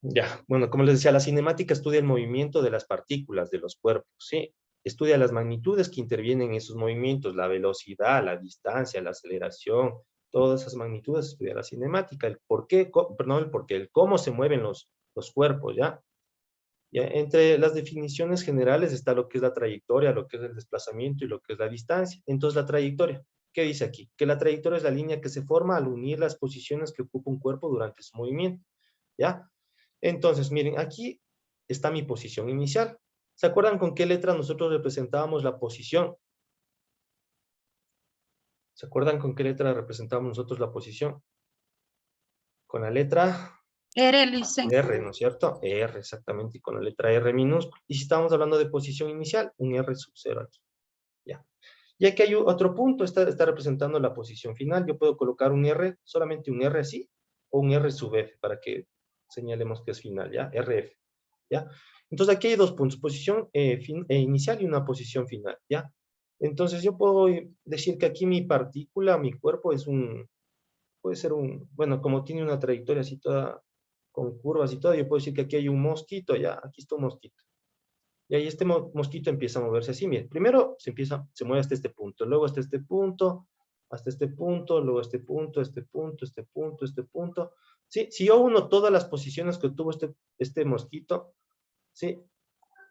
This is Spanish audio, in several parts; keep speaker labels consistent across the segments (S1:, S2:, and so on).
S1: Ya, bueno, como les decía, la cinemática estudia el movimiento de las partículas de los cuerpos, ¿sí? Estudia las magnitudes que intervienen en esos movimientos, la velocidad, la distancia, la aceleración, todas esas magnitudes estudia la cinemática, el por qué, perdón, el por qué, el cómo se mueven los cuerpos, ¿ya? Ya, entre las definiciones generales está lo que es la trayectoria, lo que es el desplazamiento y lo que es la distancia. Entonces, la trayectoria, ¿qué dice aquí? Que la trayectoria es la línea que se forma al unir las posiciones que ocupa un cuerpo durante su movimiento, ¿ya? Entonces, miren, aquí está mi posición inicial. ¿Se acuerdan con qué letra nosotros representábamos la posición? ¿Se acuerdan con qué letra representábamos nosotros la posición? Con la letra
S2: Era el licen.
S1: R, ¿no es cierto? R, exactamente, y con la letra R minúscula. Y si estamos hablando de posición inicial, un R sub 0 aquí. Ya. Y aquí hay otro punto, está representando la posición final. Yo puedo colocar un R, solamente un R así, o un R sub F, para que señalemos que es final, ¿ya? RF, ¿ya? Entonces aquí hay dos puntos, posición inicial y una posición final, ¿ya? Entonces yo puedo decir que aquí mi partícula, mi cuerpo puede ser bueno, como tiene una trayectoria así toda, con curvas y todo, yo puedo decir que aquí hay un mosquito, ya, aquí está un mosquito. Y ahí este mosquito empieza a moverse así. Mire, primero se mueve hasta este punto, luego hasta este punto, hasta este punto, luego este punto, este punto, este punto, este punto. ¿Sí? Si yo uno todas las posiciones que tuvo este mosquito, ¿sí?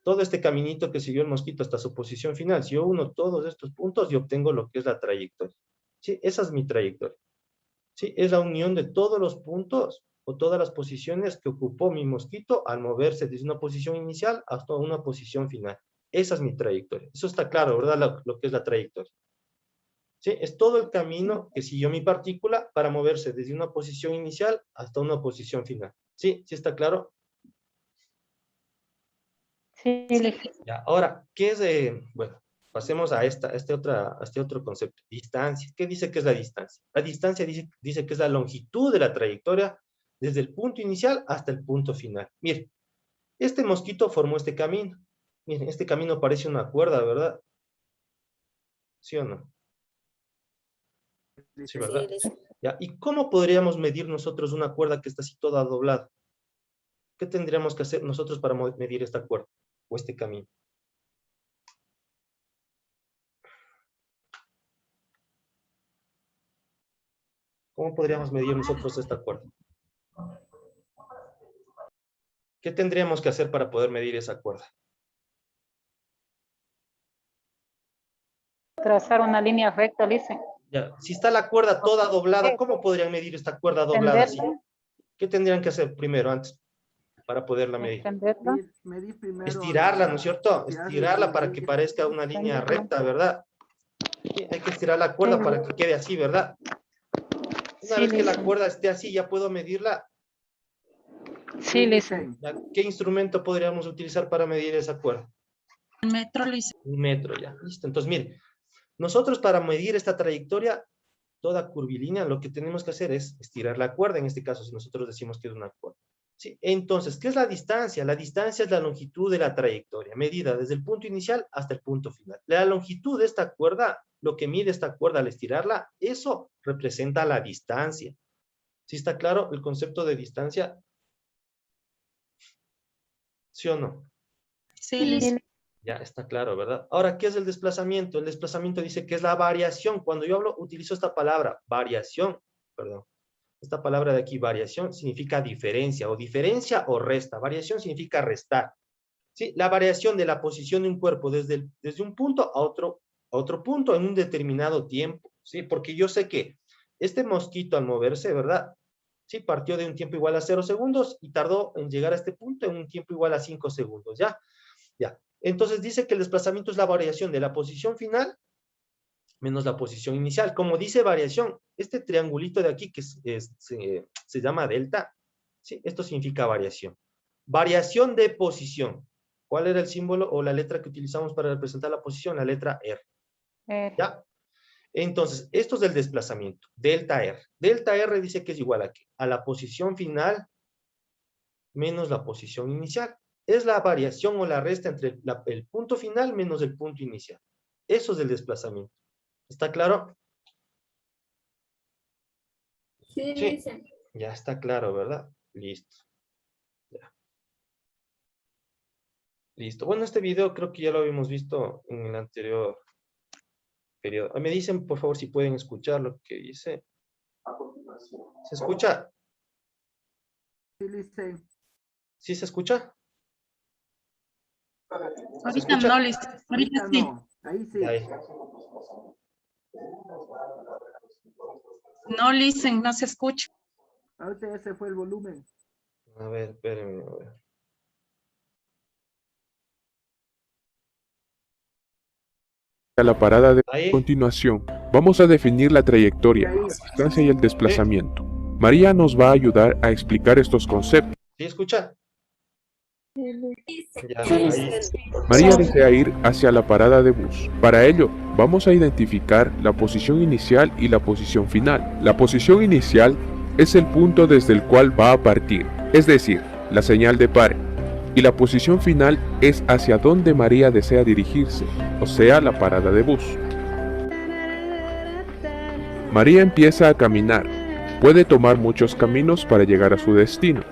S1: Todo este caminito que siguió el mosquito hasta su posición final, si yo uno todos estos puntos, yo obtengo lo que es la trayectoria. ¿Sí? Esa es mi trayectoria. ¿Sí? Es la unión de todos los puntos o todas las posiciones que ocupó mi mosquito al moverse desde una posición inicial hasta una posición final. Esa es mi trayectoria. Eso está claro, ¿verdad? Lo que es la trayectoria. ¿Sí? Es todo el camino que siguió mi partícula para moverse desde una posición inicial hasta una posición final. ¿Sí? ¿Sí está claro?
S2: Sí, licen.
S1: Ya. Ahora, ¿qué es bueno, pasemos a este otro concepto, distancia. ¿Qué dice que es la distancia? La distancia dice que es la longitud de la trayectoria desde el punto inicial hasta el punto final. Mire, este mosquito formó este camino. Miren, este camino parece una cuerda, ¿verdad? ¿Sí o no? Sí,
S3: Sí,
S1: ¿verdad? Ya. ¿Y cómo podríamos medir nosotros una cuerda que está así toda doblada? ¿Qué tendríamos que hacer nosotros para medir esta cuerda o este camino? ¿Cómo podríamos medir nosotros esta cuerda? ¿Qué tendríamos que hacer para poder medir esa cuerda?
S2: Trazar una línea recta, licen.
S1: Ya, si está la cuerda toda doblada, ¿cómo podrían medir esta cuerda doblada así?
S2: Extenderla,
S1: ¿Qué tendrían que hacer primero antes para poderla medir?
S2: extenderla,
S3: Medir primero
S1: Estirarla, ¿no es cierto?
S3: estirarla y
S1: Estirarla para
S3: medir
S1: que
S3: que
S1: parezca una línea
S2: extenderla.
S1: recta, ¿verdad? Sí, hay que estirar la
S2: Sí,
S1: cuerda para que quede así, ¿verdad? Una
S2: sí,
S1: vez que la
S2: licen.
S1: cuerda esté así, ya puedo medirla.
S2: Sí, licen.
S1: ¿Qué instrumento podríamos utilizar para medir esa cuerda?
S2: El metro, licen.
S1: Un metro, ya. Listo. Entonces, mire, nosotros para medir esta trayectoria, toda curvilínea, lo que tenemos que hacer es estirar la cuerda, en este caso, si nosotros decimos que es una cuerda. Sí, entonces, ¿qué es la distancia? La distancia es la longitud de la trayectoria, medida desde el punto inicial hasta el punto final. La longitud de esta cuerda, lo que mide esta cuerda al estirarla, eso representa la distancia. ¿Sí está claro el concepto de distancia? ¿Sí o no?
S2: Sí, licen.
S1: Ya está claro, ¿verdad? Ahora, ¿qué es el desplazamiento? El desplazamiento dice que es la variación. Cuando yo hablo, utilizo esta palabra, variación, perdón. Esta palabra de aquí, variación, significa diferencia o resta. Variación significa restar. ¿Sí? La variación de la posición de un cuerpo desde un punto a otro punto en un determinado tiempo. ¿Sí? Porque yo sé que este mosquito al moverse, ¿verdad? Sí, partió de un tiempo igual a 0 segundos y tardó en llegar a este punto en un tiempo igual a 5 segundos, ¿ya? Ya. Entonces dice que el desplazamiento es la variación de la posición final menos la posición inicial. Como dice variación, este triangulito de aquí que se llama delta, ¿sí? Esto significa variación. Variación de posición. ¿Cuál era el símbolo o la letra que utilizamos para representar la posición? La letra R. ¿Ya? Entonces, esto es el desplazamiento, delta R. Delta R dice que es igual a ¿qué? A la posición final menos la posición inicial. Es la variación o la resta entre el punto final menos el punto inicial. Eso es el desplazamiento. ¿Está claro?
S3: sí,
S1: Sí.
S3: licen.
S1: Ya está claro, ¿verdad? Listo. Ya. Listo. Bueno, este video creo que ya lo habíamos visto en el anterior periodo. Me dicen, por favor, si pueden escuchar lo que dice. ¿Se escucha?
S3: Sí, listen.
S1: ¿Sí se escucha? ¿Se
S2: Ahorita
S1: escucha?
S2: no, listo. Ahorita
S3: Ahorita
S2: sí.
S3: no. Ahí sí.
S1: Ya, ahí.
S2: No, listen, no se escucha.
S3: Ahorita ya se fue el volumen.
S1: A ver, espérenme. A ver.
S4: A la parada de
S1: Ahí.
S4: continuación, vamos a definir la trayectoria, la distancia y el desplazamiento. María nos va a ayudar a explicar estos conceptos.
S1: ¿Sí escucha? Ya, ahí.
S4: María desea ir hacia la parada de bus. Para ello, vamos a identificar la posición inicial y la posición final. La posición inicial es el punto desde el cual va a partir, es decir, la señal de pare. Y la posición final es hacia donde María desea dirigirse, o sea, la parada de bus. María empieza a caminar. Puede tomar muchos caminos para llegar a su destino.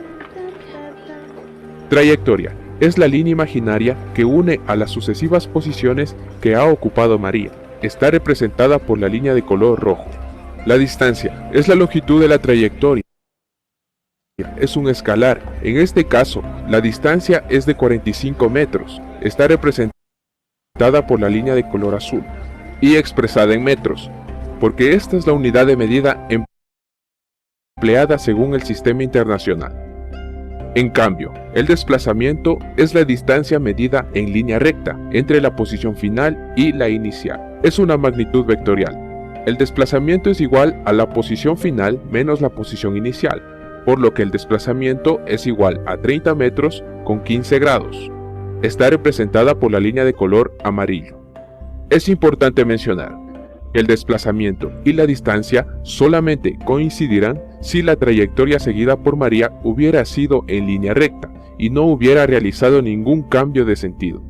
S4: Trayectoria es la línea imaginaria que une a las sucesivas posiciones que ha ocupado María. Está representada por la línea de color rojo. La distancia es la longitud de la trayectoria. Es un escalar. En este caso, la distancia es de 45 metros. Está representada por la línea de color azul y expresada en metros, porque esta es la unidad de medida empleada según el sistema internacional. En cambio, el desplazamiento es la distancia medida en línea recta entre la posición final y la inicial. Es una magnitud vectorial. El desplazamiento es igual a la posición final menos la posición inicial, por lo que el desplazamiento es igual a 30 metros con 15 grados. Está representada por la línea de color amarillo. Es importante mencionar que el desplazamiento y la distancia solamente coincidirán si la trayectoria seguida por María hubiera sido en línea recta y no hubiera realizado ningún cambio de sentido.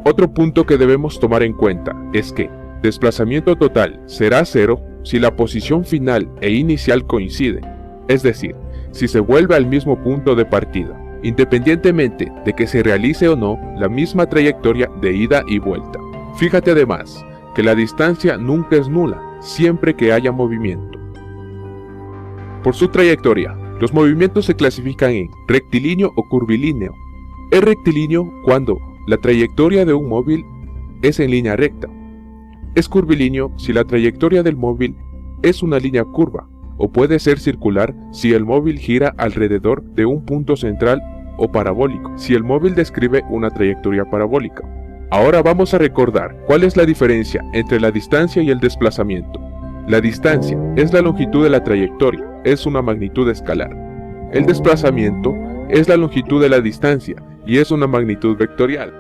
S4: Otro punto que debemos tomar en cuenta es que desplazamiento total será 0 si la posición final e inicial coinciden, es decir, si se vuelve al mismo punto de partida, independientemente de que se realice o no la misma trayectoria de ida y vuelta. Fíjate además que la distancia nunca es nula, siempre que haya movimiento. Por su trayectoria, los movimientos se clasifican en rectilíneo o curvilíneo. Es rectilíneo cuando la trayectoria de un móvil es en línea recta. Es curvilíneo si la trayectoria del móvil es una línea curva, o puede ser circular si el móvil gira alrededor de un punto central, o parabólico si el móvil describe una trayectoria parabólica. Ahora vamos a recordar cuál es la diferencia entre la distancia y el desplazamiento. La distancia es la longitud de la trayectoria, es una magnitud escalar. El desplazamiento es la longitud de la distancia y es una magnitud vectorial.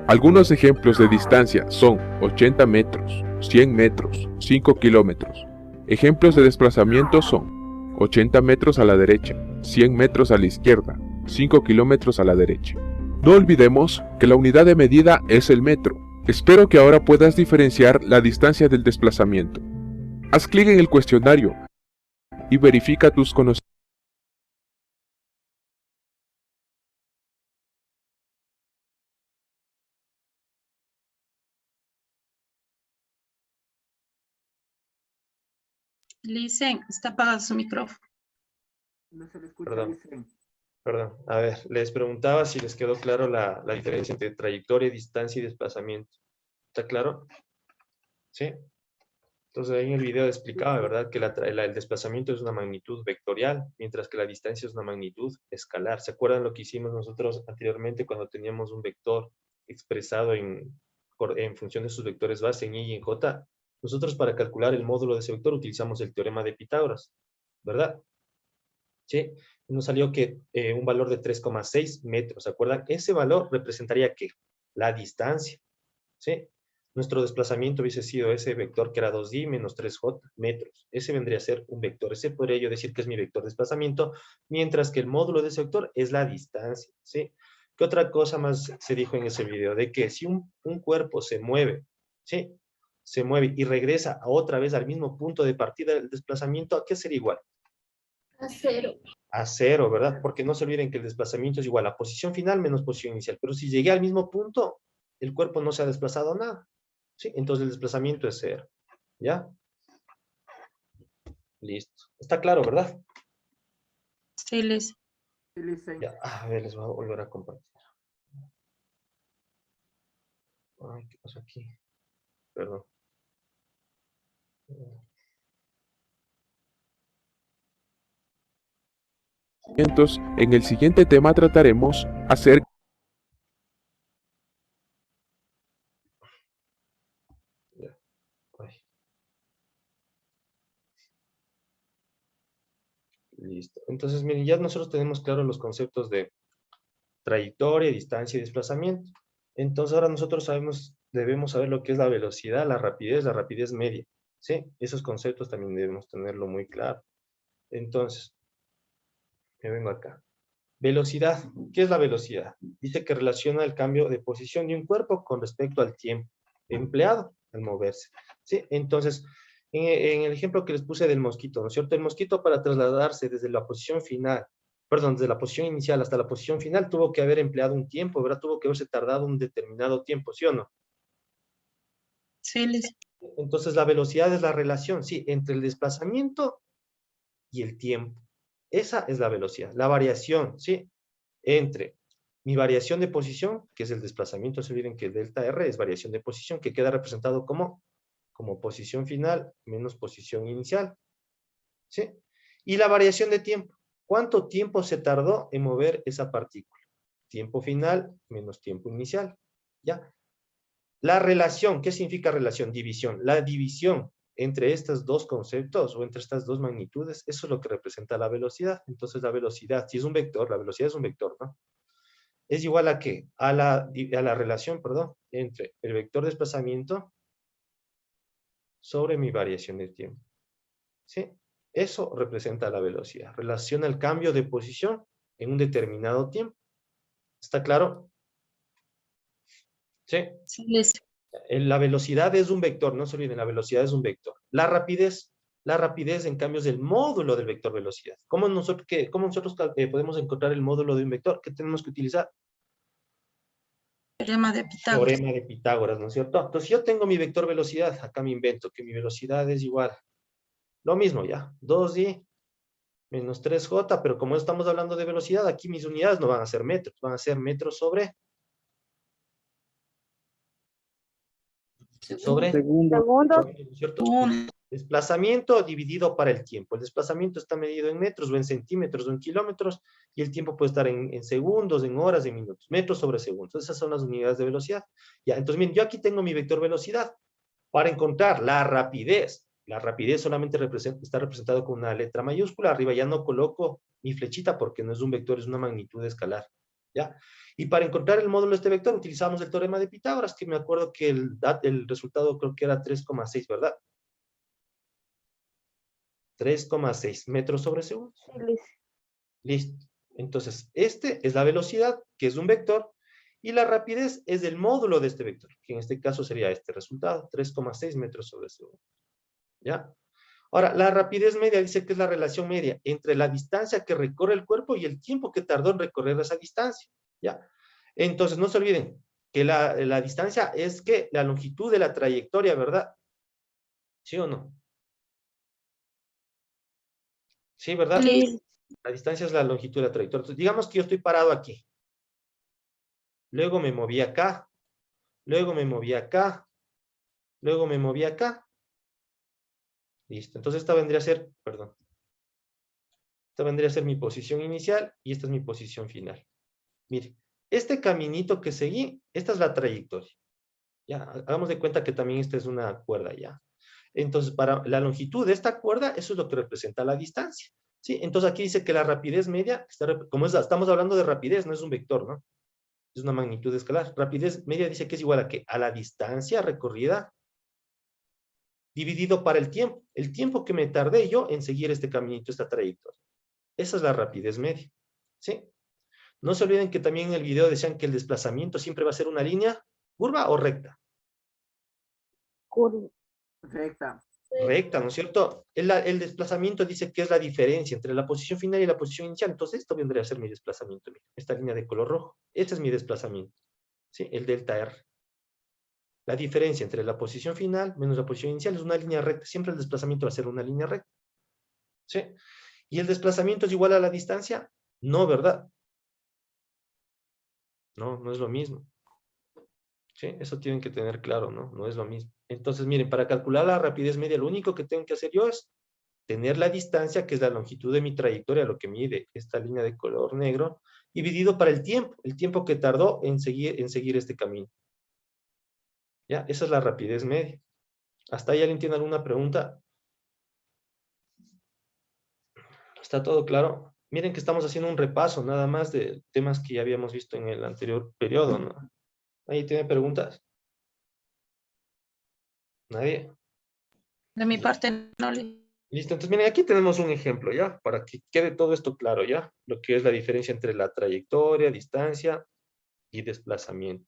S4: Algunos ejemplos de distancia son 80 metros, 100 metros, 5 kilómetros. Ejemplos de desplazamiento son 80 metros a la derecha, 100 metros a la izquierda, 5 kilómetros a la derecha. No olvidemos que la unidad de medida es el metro. Espero que ahora puedas diferenciar la distancia del desplazamiento. Haz clic en el cuestionario y verifica tus conocimientos.
S2: Listen, está apagado su micrófono.
S3: No se le escucha,
S1: Perdón.
S3: listen.
S1: Perdón, a ver, les preguntaba si les quedó claro la diferencia entre trayectoria, distancia y desplazamiento. ¿Está claro? Sí. Entonces ahí en el video explicaba, ¿verdad? Que el desplazamiento es una magnitud vectorial, mientras que la distancia es una magnitud escalar. ¿Se acuerdan lo que hicimos nosotros anteriormente cuando teníamos un vector expresado en función de sus vectores base en Y y en J? Nosotros para calcular el módulo de ese vector utilizamos el teorema de Pitágoras, ¿verdad? ¿Sí? Nos salió que un valor de 3,6 metros, ¿se acuerdan? Ese valor representaría ¿qué? La distancia, ¿sí? Nuestro desplazamiento hubiese sido ese vector que era 2i menos 3j metros. Ese vendría a ser un vector. Ese podría yo decir que es mi vector de desplazamiento, mientras que el módulo de ese vector es la distancia, ¿sí? ¿Qué otra cosa más se dijo en ese video? De que si un cuerpo se mueve, ¿sí? Se mueve y regresa otra vez al mismo punto de partida del desplazamiento, ¿a qué sería igual?
S5: A cero.
S1: A cero, ¿verdad? Porque no se olviden que el desplazamiento es igual a posición final menos posición inicial. Pero si llegué al mismo punto, el cuerpo no se ha desplazado nada. ¿Sí? Entonces el desplazamiento es cero. ¿Ya? Listo. Está claro, ¿verdad?
S2: Sí, listen.
S3: Sí, listen.
S1: Ya. A ver, les voy a volver a compartir. Ay, ¿qué pasó aquí? Perdón.
S4: En el siguiente tema trataremos acerca
S1: Ya. Ay. Listo. Entonces, miren, ya nosotros tenemos claros los conceptos de trayectoria, distancia y desplazamiento. Entonces, ahora nosotros debemos saber lo que es la velocidad, la rapidez media. ¿Sí? Esos conceptos también debemos tenerlo muy claro. Entonces, me vengo acá. Velocidad. ¿Qué es la velocidad? Dice que relaciona el cambio de posición de un cuerpo con respecto al tiempo empleado al moverse. ¿Sí? Entonces, en el ejemplo que les puse del mosquito, ¿no es cierto? El mosquito para trasladarse desde la posición final, perdón, desde la posición inicial hasta la posición final, tuvo que haber empleado un tiempo, ¿verdad? Tuvo que haberse tardado un determinado tiempo, ¿sí o no?
S2: Sí, listen.
S1: Entonces, la velocidad es la relación, sí, entre el desplazamiento y el tiempo. Esa es la velocidad, la variación, ¿sí? Entre mi variación de posición, que es el desplazamiento, se olviden que delta R es variación de posición, que queda representado como posición final menos posición inicial, ¿sí? Y la variación de tiempo. ¿Cuánto tiempo se tardó en mover esa partícula? Tiempo final menos tiempo inicial, ¿ya? La relación, ¿qué significa relación? División. La división entre estos dos conceptos o entre estas dos magnitudes, eso es lo que representa la velocidad. Entonces la velocidad, si es un vector, la velocidad es un vector, ¿no? Es igual a ¿qué? A la relación, perdón, entre el vector de desplazamiento sobre mi variación de tiempo. ¿Sí? Eso representa la velocidad. Relaciona el cambio de posición en un determinado tiempo. ¿Está claro? ¿Sí?
S2: Sí, listen.
S1: La velocidad es un vector, no se olviden, la velocidad es un vector. La rapidez en cambio es el módulo del vector velocidad. ¿Cómo nosotros podemos encontrar el módulo de un vector? ¿Qué tenemos que utilizar?
S2: Teorema de Pitágoras.
S1: Teorema de Pitágoras, ¿no es cierto? Entonces yo tengo mi vector velocidad, acá me invento que mi velocidad es igual. Lo mismo ya, 2i menos 3j, pero como estamos hablando de velocidad, aquí mis unidades no van a ser metros, van a ser metros sobre
S5: Segundo.
S1: ¿no es cierto?
S2: Un.
S1: Desplazamiento dividido para el tiempo. El desplazamiento está medido en metros o en centímetros o en kilómetros y el tiempo puede estar en segundos, en horas, en minutos. Metros sobre segundos. Esas son las unidades de velocidad. Ya, entonces, miren, yo aquí tengo mi vector velocidad. Para encontrar la rapidez solamente está representado con una letra mayúscula. Arriba ya no coloco mi flechita porque no es un vector, es una magnitud escalar. ¿Ya? Y para encontrar el módulo de este vector utilizamos el teorema de Pitágoras, que me acuerdo que el resultado creo que era 3,6, ¿verdad? 3,6 metros sobre segundo. Listo. Entonces, este es la velocidad, que es un vector, y la rapidez es el módulo de este vector, que en este caso sería este resultado, 3,6 metros sobre segundo. ¿Ya? Ahora, la rapidez media dice que es la relación media entre la distancia que recorre el cuerpo y el tiempo que tardó en recorrer esa distancia. ¿Ya? Entonces, no se olviden que la distancia es que la longitud de la trayectoria, ¿verdad? ¿Sí o no? Sí, ¿verdad?
S2: Sí.
S1: La distancia es la longitud de la trayectoria. Entonces, digamos que yo estoy parado aquí. Luego me moví acá. Luego me moví acá. Luego me moví acá. Listo. Entonces esta vendría a ser, perdón. Esta vendría a ser mi posición inicial y esta es mi posición final. Mire, este caminito que seguí, esta es la trayectoria. Ya, hagamos de cuenta que también esta es una cuerda ya. Entonces, para la longitud de esta cuerda, eso es lo que representa la distancia. ¿Sí? Entonces aquí dice que la rapidez media, estamos hablando de rapidez, no es un vector, ¿no? Es una magnitud escalar. Rapidez media dice que es igual a ¿qué? A la distancia recorrida dividido para el tiempo que me tardé yo en seguir este caminito, esta trayectoria. Esa es la rapidez media, ¿sí? No se olviden que también en el video decían que el desplazamiento siempre va a ser una línea curva o recta.
S3: Recta.
S1: recta, ¿no es cierto? El desplazamiento dice que es la diferencia entre la posición final y la posición inicial. Entonces, esto vendría a ser mi desplazamiento. Mira, esta línea de color rojo. Este es mi desplazamiento. ¿Sí? El delta R. La diferencia entre la posición final menos la posición inicial es una línea recta. Siempre el desplazamiento va a ser una línea recta. ¿Sí? ¿Y el desplazamiento es igual a la distancia? No, ¿verdad? No, no es lo mismo. ¿Sí? Eso tienen que tener claro, ¿no? No es lo mismo. Entonces, miren, para calcular la rapidez media, lo único que tengo que hacer yo es tener la distancia, que es la longitud de mi trayectoria, lo que mide esta línea de color negro, dividido para el tiempo que tardó en seguir este camino. ¿Ya? Esa es la rapidez media. ¿Hasta ahí alguien tiene alguna pregunta? ¿Está todo claro? Miren que estamos haciendo un repaso nada más de temas que ya habíamos visto en el anterior periodo, ¿no? ¿Ahí tiene preguntas? ¿Nadie?
S2: De mi parte, no, Liz.
S1: Listo, entonces miren, aquí tenemos un ejemplo, ¿ya? Para que quede todo esto claro, ¿ya? Lo que es la diferencia entre la trayectoria, distancia y desplazamiento.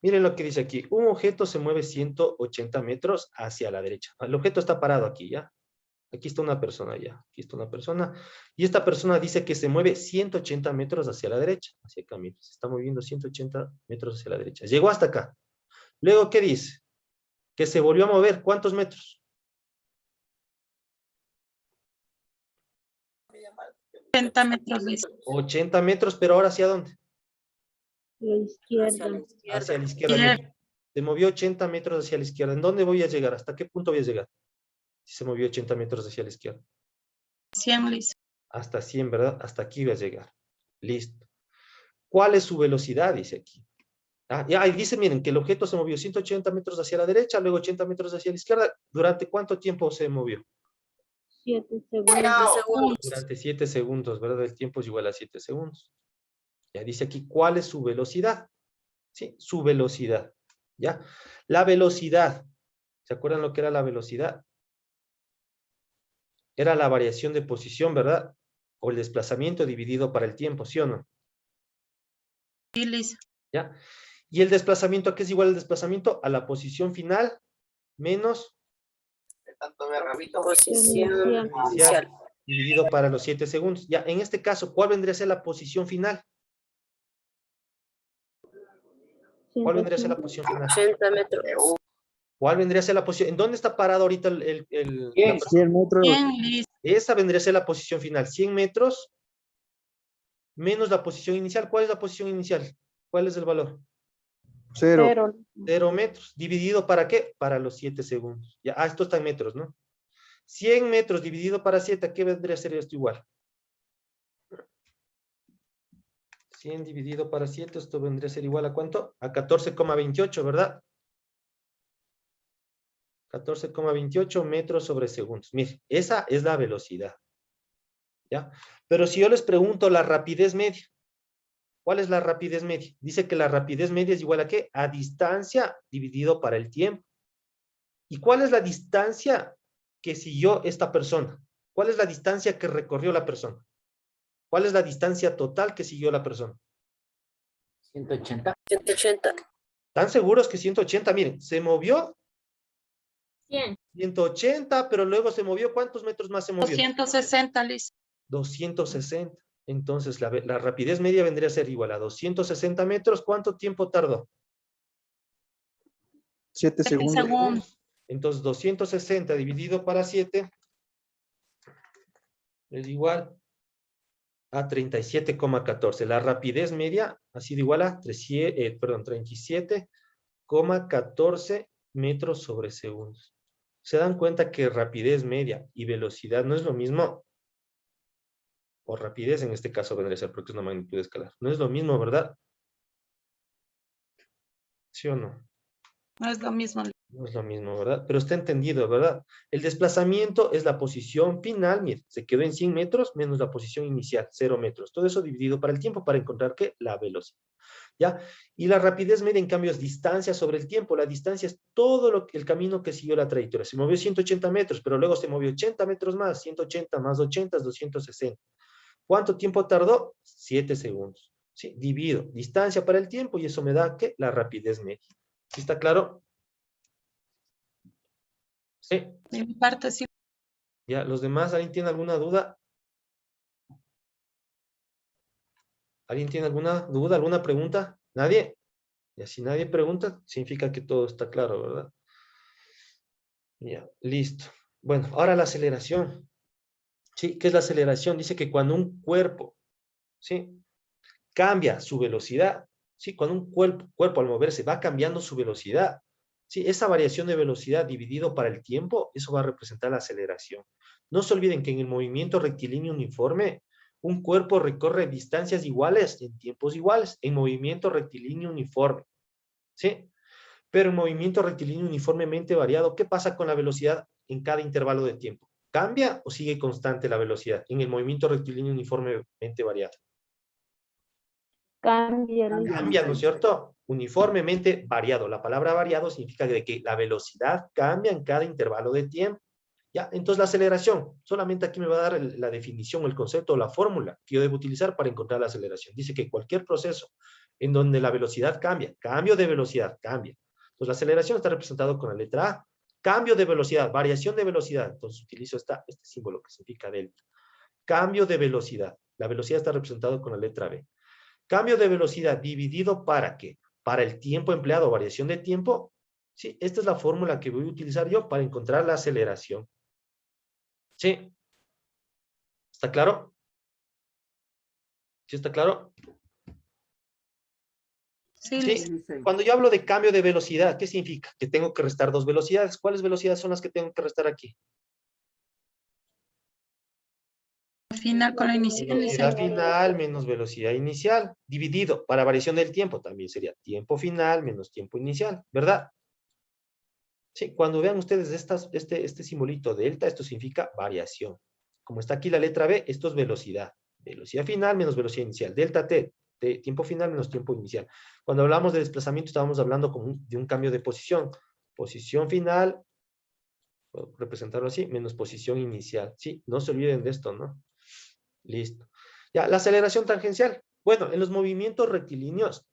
S1: Miren lo que dice aquí. Un objeto se mueve 180 metros hacia la derecha. El objeto está parado aquí, ¿ya? Aquí está una persona, ¿ya? Aquí está una persona. Y esta persona dice que se mueve 180 metros hacia la derecha. Hacia acá, miren. Se está moviendo 180 metros hacia la derecha. Llegó hasta acá. Luego, ¿qué dice? Que se volvió a mover. ¿Cuántos metros?
S2: 80 metros, Liz.
S1: 80 metros, pero ahora ¿hacia dónde?
S5: La izquierda.
S1: Hacia la izquierda.
S2: Izquierda.
S1: Mira. Se movió 80 metros hacia la izquierda. ¿En dónde voy a llegar? ¿Hasta qué punto voy a llegar? Si se movió 80 metros hacia la izquierda.
S2: 100, Liz.
S1: Hasta 100, ¿verdad? Hasta aquí voy a llegar. Listo. ¿Cuál es su velocidad? Dice aquí. Ah, ya, ahí dice, miren, que el objeto se movió 180 metros hacia la derecha, luego 80 metros hacia la izquierda. ¿Durante cuánto tiempo se movió?
S5: 7 segundos.
S1: Durante 7 segundos, ¿verdad? El tiempo es igual a 7 segundos. Ya dice aquí, ¿cuál es su velocidad? Sí, su velocidad. ¿Ya? La velocidad. ¿Se acuerdan lo que era la velocidad? Era la variación de posición, ¿verdad? O el desplazamiento dividido para el tiempo, ¿sí o no?
S2: Sí, Liz.
S1: ¿Ya? ¿Y el desplazamiento a qué es igual el desplazamiento? A la posición final menos
S5: Inicial.
S1: inicial dividido para los 7 segundos. Ya, en este caso, ¿cuál vendría a ser la posición final? ¿Cuál vendría a ser la posición final?
S5: 80 metros.
S1: ¿Cuál vendría a ser la posición? ¿En dónde está parado ahorita la persona?
S6: 100 metros.
S2: 100, Liz.
S1: Esa vendría a ser la posición final. 100 metros menos la posición inicial. ¿Cuál es la posición inicial? ¿Cuál es el valor?
S6: 0.
S1: 0 metros. ¿Dividido para qué? Para los 7 segundos. Ya, esto está en metros, ¿no? 100 metros dividido para 7, ¿a qué vendría a ser esto igual? 100 dividido para 7, esto vendría a ser igual a ¿cuánto? A 14,28, ¿verdad? 14,28 metros sobre segundos. Mire, esa es la velocidad. ¿Ya? Pero si yo les pregunto la rapidez media, ¿cuál es la rapidez media? Dice que la rapidez media es igual a ¿qué? A distancia dividido para el tiempo. ¿Y cuál es la distancia que siguió esta persona? ¿Cuál es la distancia que recorrió la persona? ¿Cuál es la distancia total que siguió la persona?
S7: 180.
S5: 180.
S1: ¿Están seguros que 180? Miren, se movió
S5: 100.
S1: 180, pero luego se movió, ¿cuántos metros más se movió?
S2: 260, Liz.
S1: 260. Entonces, la rapidez media vendría a ser igual a 260 metros. ¿Cuánto tiempo tardó?
S6: 7 segundos.
S2: segundos.
S1: Entonces, 260 dividido para 7 es igual a 37,14. La rapidez media ha sido igual a 37,14 metros sobre segundos. ¿Se dan cuenta que rapidez media y velocidad no es lo mismo? O rapidez en este caso vendría a ser porque es una magnitud escalar. No es lo mismo, ¿verdad? ¿Sí o no?
S2: No es lo mismo, Liz.
S1: No es lo mismo, ¿verdad? Pero está entendido, ¿verdad? El desplazamiento es la posición final, mire, se quedó en 100 metros menos la posición inicial, 0 metros. Todo eso dividido para el tiempo para encontrar, ¿qué? La velocidad, ¿ya? Y la rapidez media, en cambio, es distancia sobre el tiempo. La distancia es todo el camino que siguió la trayectoria. Se movió 180 metros, pero luego se movió 80 metros más, 180 más 80 es 260. ¿Cuánto tiempo tardó? 7 segundos. ¿Sí? Divido distancia para el tiempo y eso me da, ¿qué? La rapidez media. ¿Sí está claro? Sí.
S2: De mi parte, sí.
S1: Ya, ¿los demás, alguien tiene alguna duda? ¿Alguien tiene alguna duda, alguna pregunta? ¿Nadie? Y si nadie pregunta, significa que todo está claro, ¿verdad? Ya, listo. Bueno, ahora la aceleración. ¿Sí? ¿Qué es la aceleración? Dice que cuando un cuerpo, ¿sí?, cambia su velocidad, ¿sí? Cuando un cuerpo al moverse va cambiando su velocidad, ¿sí? Esa variación de velocidad dividido para el tiempo, eso va a representar la aceleración. No se olviden que en el movimiento rectilíneo uniforme, un cuerpo recorre distancias iguales en tiempos iguales, en movimiento rectilíneo uniforme, ¿sí? Pero en movimiento rectilíneo uniformemente variado, ¿qué pasa con la velocidad en cada intervalo de tiempo? ¿Cambia o sigue constante la velocidad en el movimiento rectilíneo uniformemente variado?
S5: Cambia.
S1: Cambia, ¿no es cierto? Uniformemente variado. La palabra variado significa de que la velocidad cambia en cada intervalo de tiempo. ¿Ya? Entonces la aceleración, solamente aquí me va a dar la definición, el concepto o la fórmula que yo debo utilizar para encontrar la aceleración. Dice que cualquier proceso en donde la velocidad cambia, cambio de velocidad, cambia. Entonces la aceleración está representada con la letra A. Cambio de velocidad, variación de velocidad. Entonces utilizo este símbolo que significa delta. Cambio de velocidad. La velocidad está representada con la letra B. Cambio de velocidad dividido ¿para qué? Para el tiempo empleado, variación de tiempo. Sí, esta es la fórmula que voy a utilizar yo para encontrar la aceleración. ¿Sí? ¿Está claro? ¿Sí está claro?
S2: Sí,
S1: Sí.
S2: Liz.
S3: Sí, Licen.
S1: Cuando yo hablo de cambio de velocidad, ¿qué significa? Que tengo que restar dos velocidades. ¿Cuáles velocidades son las que tengo que restar aquí?
S2: Al final con la inicial,
S1: Velocidad
S2: Liz.
S1: final menos velocidad inicial, dividido para variación del tiempo, también sería tiempo final menos tiempo inicial, ¿verdad? Sí, cuando vean ustedes este simbolito delta, esto significa variación. Como está aquí la letra B, esto es velocidad. Velocidad final menos velocidad inicial. Delta T, tiempo final menos tiempo inicial. Cuando hablamos de desplazamiento, estábamos hablando de un cambio de posición. Posición final, puedo representarlo así, menos posición inicial. Sí, no se olviden de esto, ¿no? Listo. Ya, la aceleración tangencial. Bueno, en los movimientos rectilíneos,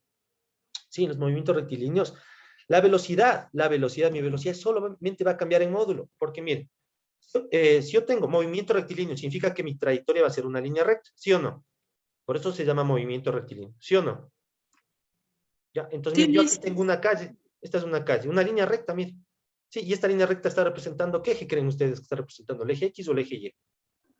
S1: sí, en los movimientos rectilíneos, mi velocidad solamente va a cambiar en módulo, porque miren, si yo tengo movimiento rectilíneo, significa que mi trayectoria va a ser una línea recta, ¿sí o no? Por eso se llama movimiento rectilíneo, ¿sí o no? Ya, entonces,
S2: Sí,
S1: miren, yo aquí
S2: Liz.
S1: tengo una calle, esta es una calle, una línea recta, miren. Sí, y esta línea recta está representando, ¿qué eje creen ustedes que está representando? ¿El eje X o el eje Y?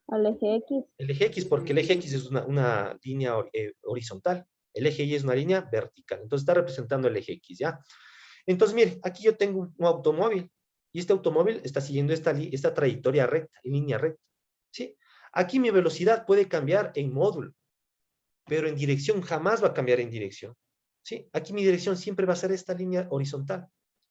S5: Al eje X.
S1: El eje X, porque el eje X es una línea horizontal, el eje Y es una línea vertical, entonces está representando el eje X, ¿ya? Entonces, mire, aquí yo tengo un automóvil, y este automóvil está siguiendo esta trayectoria recta, en línea recta, ¿sí? Aquí mi velocidad puede cambiar en módulo, pero en dirección jamás va a cambiar en dirección, ¿sí? Aquí mi dirección siempre va a ser esta línea horizontal,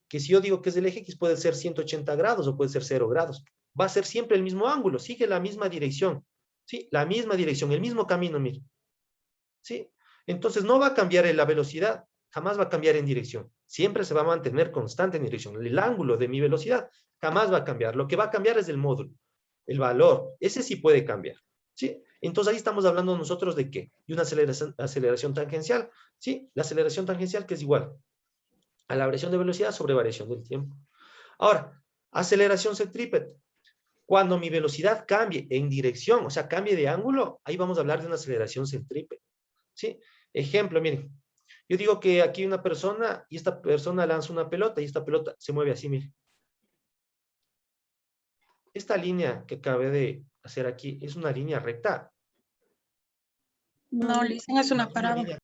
S1: que si yo digo que es el eje X puede ser 180 grados o puede ser 0 grados, va a ser siempre el mismo ángulo, sigue la misma dirección, ¿sí? La misma dirección, el mismo camino, mire, ¿sí? Entonces no va a cambiar la velocidad, jamás va a cambiar en dirección, siempre se va a mantener constante en dirección, el ángulo de mi velocidad jamás va a cambiar, lo que va a cambiar es el módulo, el valor, ese sí puede cambiar, ¿sí? Entonces ahí estamos hablando nosotros de ¿qué? De una aceleración tangencial, ¿sí? La aceleración tangencial que es igual a la variación de velocidad sobre variación del tiempo. Ahora, aceleración centrípeta. Cuando mi velocidad cambie en dirección, o sea, cambie de ángulo, ahí vamos a hablar de una aceleración centrípeta, ¿sí? Ejemplo, miren, yo digo que aquí hay una persona y esta persona lanza una pelota y esta pelota se mueve así, miren. Esta línea que acabé de hacer aquí es una línea recta.
S2: No, Liz, es una
S1: Una
S2: parábola.
S1: línea